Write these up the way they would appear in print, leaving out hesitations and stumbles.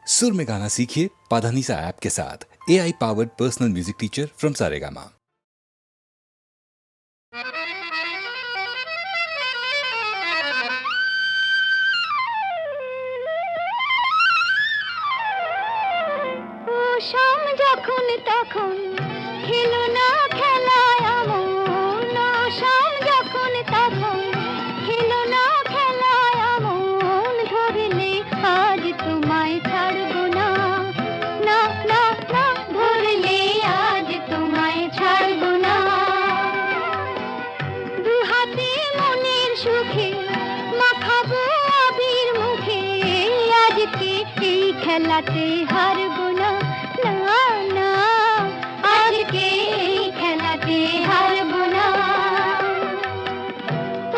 सुर में गाना सीखिए पाधानीसा ऐप के साथ। AI powered personal music teacher from Saregama. শাম যখন তখন খেলো না খেলায় আমন, শাম যখন তখন খেলো না খেলায় আমন, ধরলে আজ তোমায় ছাড়বো না, না না না, ধরলে আজ তোমায় ছাড়বো না। দু হাতে মনের সুখে মাখাবো আবির মুখে, আজকে এই খেলাতে হারবো না, না না, আজকে এই খেলাতে হারবো না।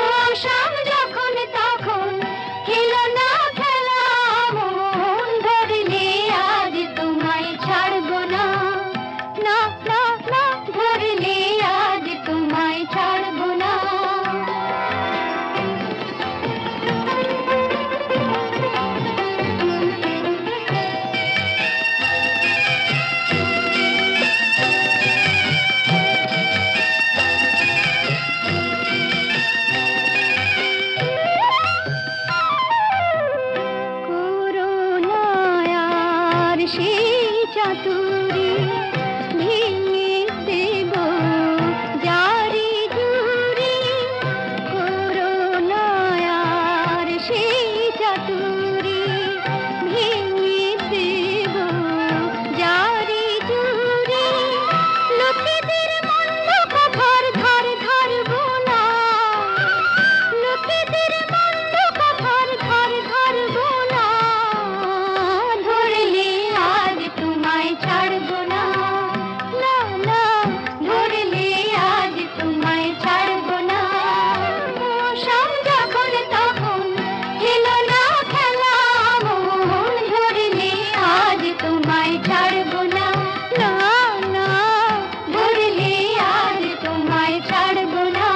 ও শাম যখন তখন খেলো না খেলা মন, ধরলে আজ তোমায় ছাড়বো না, না না না, ধরলে আজ তোমায় ছাড়বো না। করুণায়ার সেই চাতুরী ভেঙে দেব জারি জুড়ি, করুণায়ার সেই চাতুরী ভেঙে দেব জারি জুড়ি, লোকেদের মন্দ কথার ধার ধারবো না, লোকেদের মন্দ কথার ধার ধারবো না, ধরলে আজ তোমায় ছাড়বো না, না না, ধরলে আজ তোমায় ছাড়বো না। ও শাম যখন তখন খেলো না খেলা মন, ধরলে আজ তোমায় ছাড়বো না, না না, ধরলে আজ তোমায় ছাড়বো না।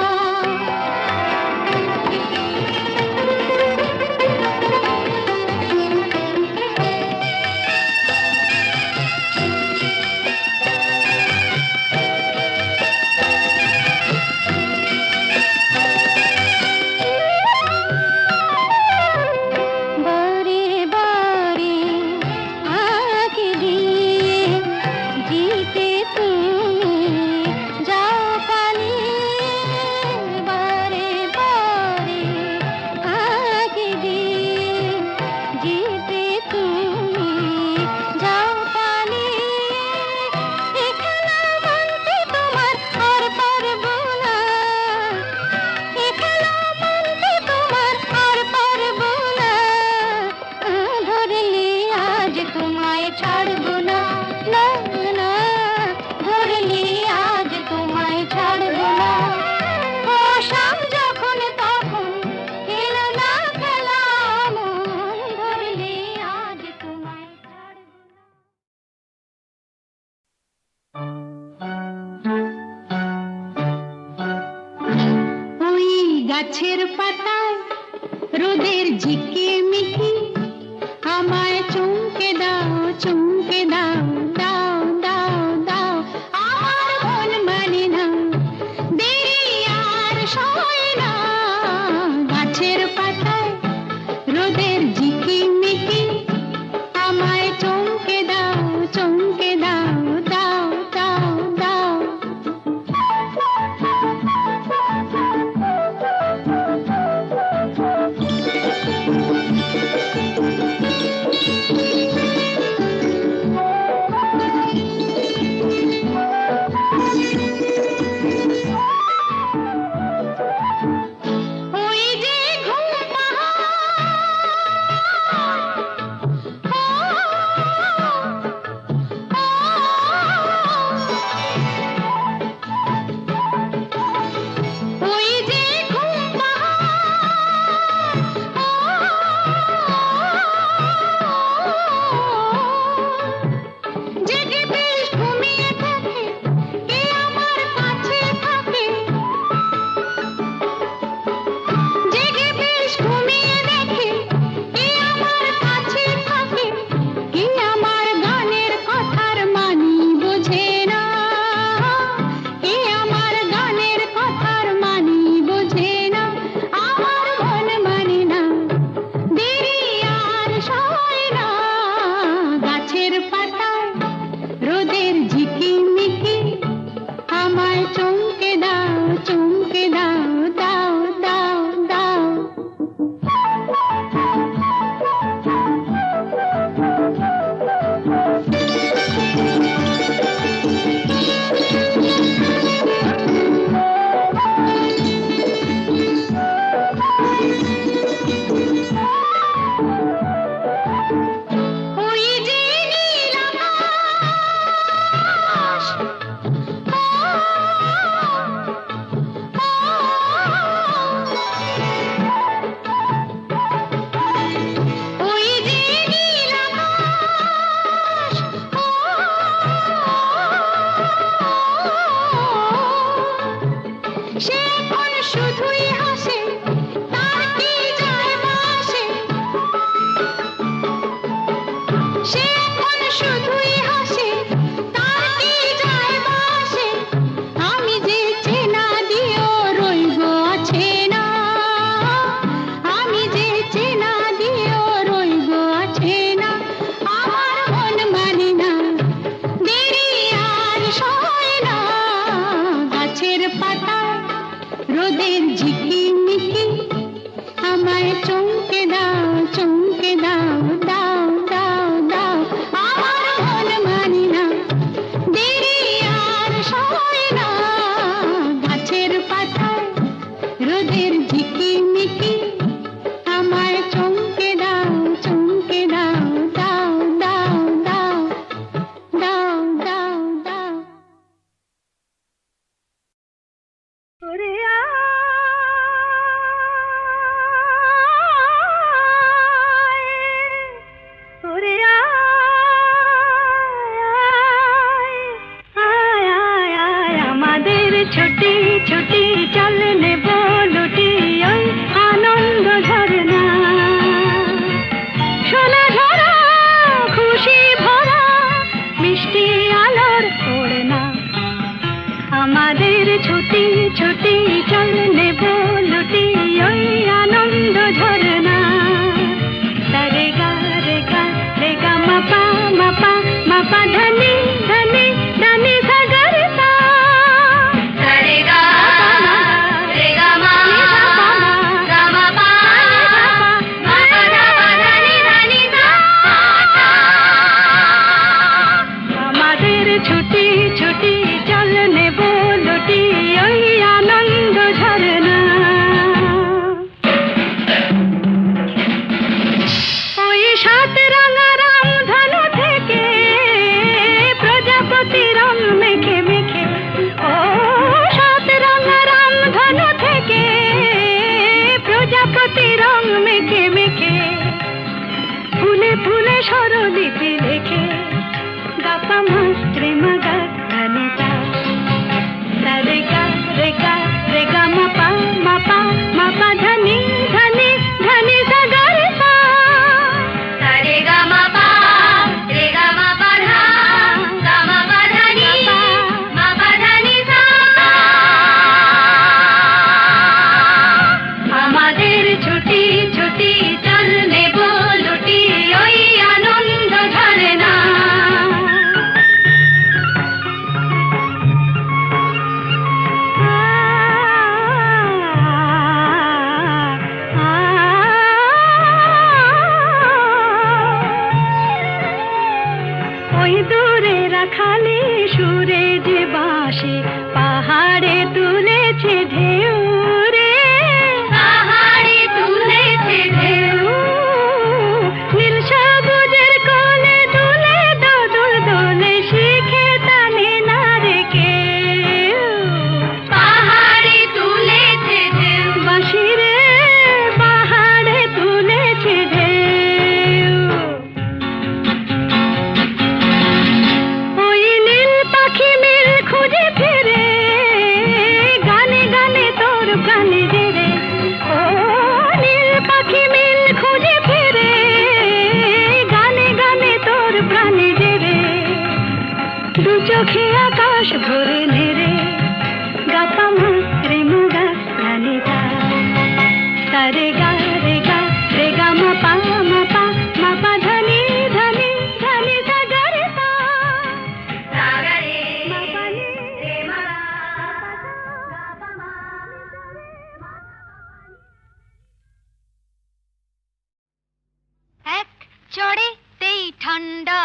বারে বারে আঁকে দিয়ে জিতে তুমি যাও পালিয়ে, বারে বারে আঁকে দিয়ে জিতে তুমি যাও পালিয়ে, এ খেলা মানতে তোমার আর পারবো না, এ খেলা মানতে তোমার আর পারবো না, ধরলে আজ তোমায় ছাড়বো না, না না, ধরলে আজ তোমায় ছাড়বো না। ও শাম যখন তখন খেলো না খেলা মন, ধরলে আজ তোমায় ছাড়বো না। ওই গাছের পাতায় রোদের ঝিকে মিকি, আমায় চমকে দাও চমকে দাও, দাও দাও দাও, আমার মন মানে না, দেরি আর সয় না। গাছের পাতায় রোদের ঝিকি মিকি, আমায় চমকে দাও চমকে দাও, দাও দাও দাও। গাছের পাতায় রোদের ঝিকিমিকি আমায় চমকে দাও চমকে দাও দাও দাও দাও ওই যে নীল আকাশ, ওই যে নীল আকাশ, সে এখন শুধুই হাসে, তার কি যায় আসে, সে এখন শুধুই হাসে, তার কি যায় আসে, আমি যে চেনা দিয়েও রইব আছে না, আমি যে চেনা দিয়েও রইব আছে না, আমার মন মানে না, দেরি আর সয় না, গাছের পাতায় রোদের ঝিকিমিকি আমায় চমকে দাও চমকে দাও দাও দাও দাও আমার মন মানে না, দেরি আর সয় না, গাছের পাতায় রোদের ঝিকিমিকি আমায় চমকে দাও চমকে দাও দাও দাও দাও দাও দাও দাও ওরে আয়, ওরে আয়, আয়, আয়, আমাদের ছুটি ছুটি চল নেব লুটি ওই আনন্দ ঝরনা, সোনা ঝরা খুশি ভরা মিষ্টি আলোর ওড়না, আমাদের ছুটি ছুটি চল নেব লুটি ওই আনন্দ ঝরনা, রে গা রে গা রে গা মাপা মাপা মাপা ধনি ধনি ধনি সাগর সা, রে গা রে গা মা গা মা পা মা পা ধনি ধনি সা, আমাদের ছুটি ছুটি চল নেব লুটি ওই আনন্দ ঝরনা, ওই সাত রাঙা রামধনু থেকে প্রজাপতি রং মেখে মেখে, ও সাত রাঙা রামধনু থেকে প্রজাপতি রং মেখে মেখে, ফুলে ফুলে স্বরলিপি লেখে গাপা মাস্ত্রে মাগা ধনিতা, রে গা রে গা রে গা মাপা মাপা মাপা ধনি ধনি ধনি সাগর সা, রে গা মাপা রে গা মাপা ধা গা মাপা ধনি মাপা ধনি সা, আমাদের ছুটি ছুটি চল নেব লুটি ওই আনন্দ ঝরনা, ওই দূরে রাখালি সুরে যে বাঁশি পাহাড়ে তুলেছে ঢেউ রে, পাহাড়ে তুলেছে ঢেউ, নীল সবুজের কোলে দুলে দোদুল দোলে শিখে টানে না রে কেউ, পাহাড়ে তুলেছে ঢেউ, বাঁশি রে পাহাড়ে তুলেছে ঢেউ, ওই নীল পাখি মিল খুঁজে ফিরে গানে গানে তোর প্রাণে রে, ও নীল পাখি মিল খুঁজে ফিরে গানে গানে তোর প্রাণে রে, দু চোখে আকাশ ভরে নেড়ে গাপা মাত্রে মুগা ধনিতা, রে গা রে গা রে গা মাপা মাপা মাপা ধনি ধনি ধনি সাগা ঠান্ডা।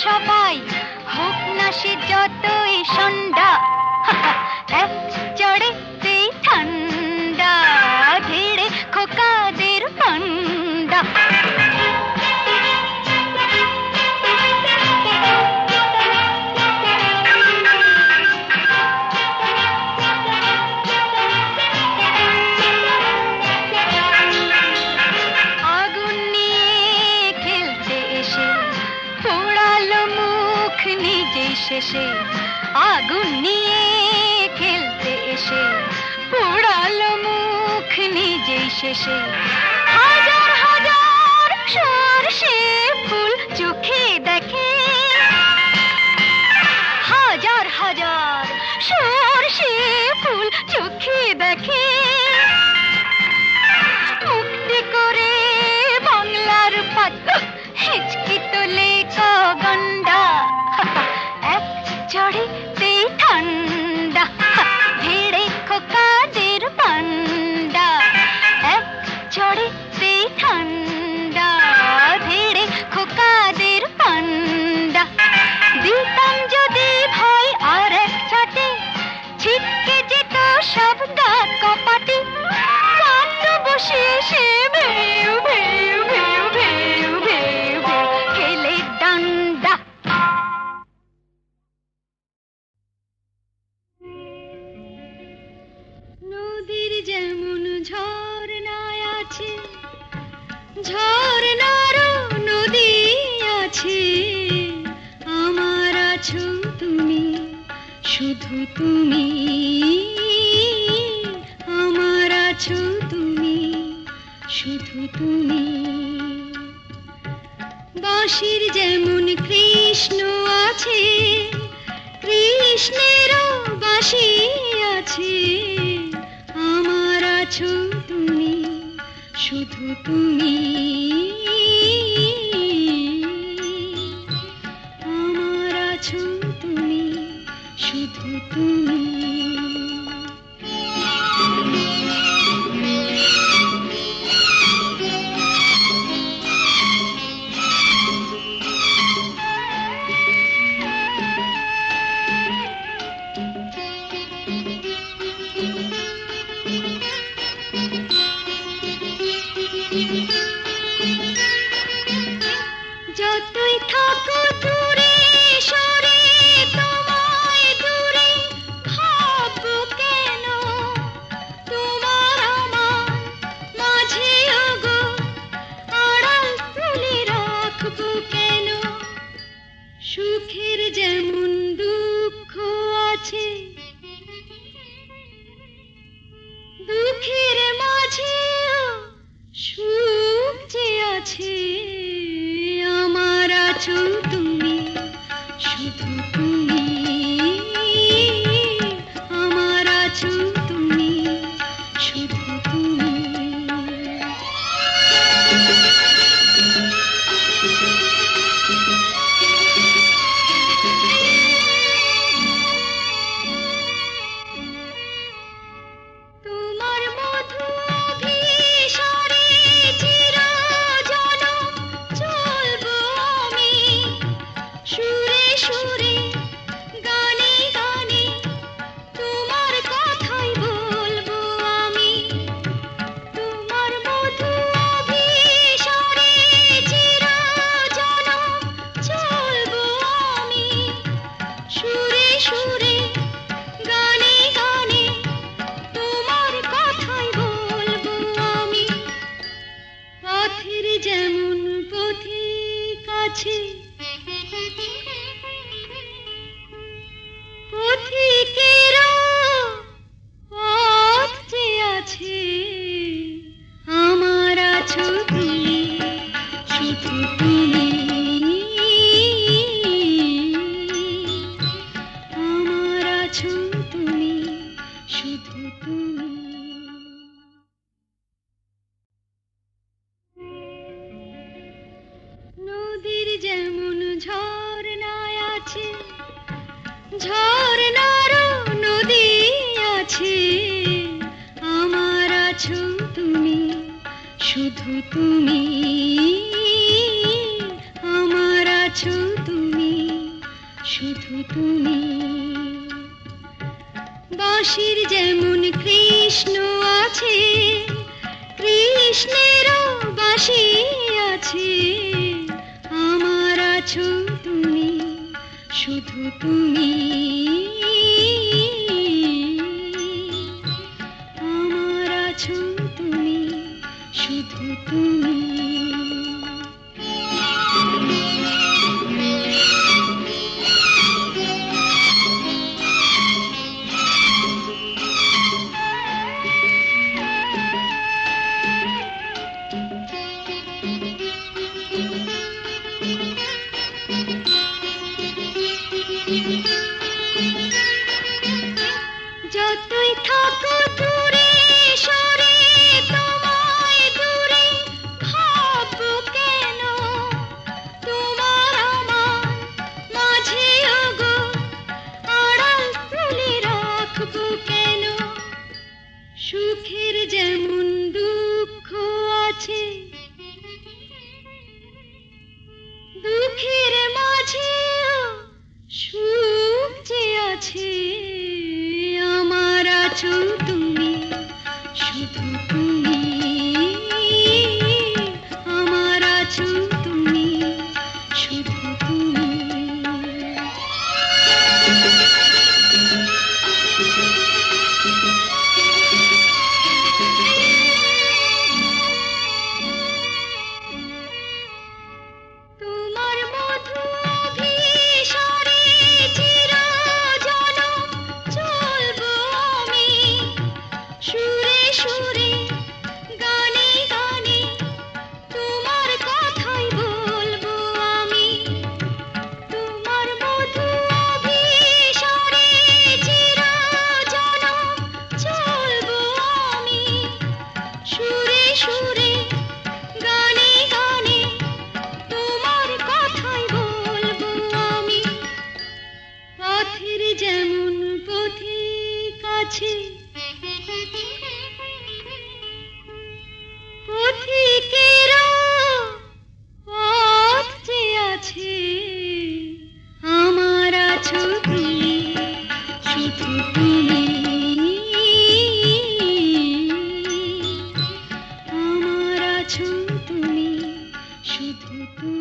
সবাই হোক না সে যতই সন্ধ্যা, এক চড়েতেই ঠান্ডা, ভিড়ে খোকাদের পান্ডা। শেষে আগুন নিয়ে খেলতে এসে পোড়ালো মুখ নিজেই শেষে। হাজার হাজার সরষে ফুল চোখে দেখে, হাজার হাজার সরষে ফুল চোখে দেখে। মুক্তি করে বাংলার পাত হেঁচকি তোলে গন্ডা, চড়েতে ঠান্ডা, ভিড়ে খোকাদের পান্ডা। এক চড়েতে ঠান্ডা, ভিড়ে খোকাদের পান্ডা। দিতাম যদি ভয় আর এক ছাটে, ছিটকে যেত সব দাঁত কপাটে। কাঁদ বসে সে ভেউ ভেউ ভেউ ভেউ ভেউ খেলে ডান্ডা। নদীর যেমন ঝর্ণায় আছে, ঝর্ণারও নদী আছে, আমার আছো তুমি, শুধু তুমি, আমার আছো তুমি, শুধু তুমি। বাঁশির যেমন কৃষ্ণ আছে, কৃষ্ণেরও বাঁশি আছে, আমার আছো তুমি, শুধু তুমি, আমার আছো তুমি, শুধু তুমি। আছে আমার আছো তুমি শুধু তুমি আমার আছো তুমি শুধু তুমি তোমার মধু অভিসারে চিরজনম চলবো আমি সুরে সুরে গানে গানে তোমার কথাই বলবো আমি তোমার মধু অভিসারে চিরজনম চলবো আমি সুরে সুরে গানে গানে তোমার কথাই বলবো আমি পথের যেমন পথিক আছে পথিকেরও পথ যে আছে আমার আছো তুমি শুধু তুমি আমার আছো তুমি শুধু তুমি নদীর যেমন ঝর্ণায় আছে ঝর্ণারও নদী আছে আমার আছো তুমি শুধু তুমি আমার আছো তুমি শুধু তুমি বাঁশির যেমন কৃষ্ণ আছে কৃষ্ণেরও বাঁশি আছে আমার আছো তুমি শুধু তুমি আমার আছো তুমি শুধু তুমি যতই থাকো দূরে সরে তোমায় দূরে ভাববো কেন তোমার আমার মাঝে ওগো আড়াল তুলে রাখবো কেন সুখের যেমন দুঃখ আছে দুঃখের মাঝেও সুখ যে আছে আমার আছো তুমি শুধু তুমি আমার আছো তুমি শুধু তুমি তোমার মধু অভিসারে চিরজনম চলবো আমি সুরে সুরে গানে গানে তোমার কথাই বলবো আমি তোমার মধু অভিসারে চিরজনম চলবো আমি সুরে সুরে গানে গানে তোমার কথাই বলবো আমি পথের যেমন পথিক আছে পথিকেরও পথ যে আছে আমার আছো তুমি শুধু তুমি আমার আছো তুমি শুধু তুমি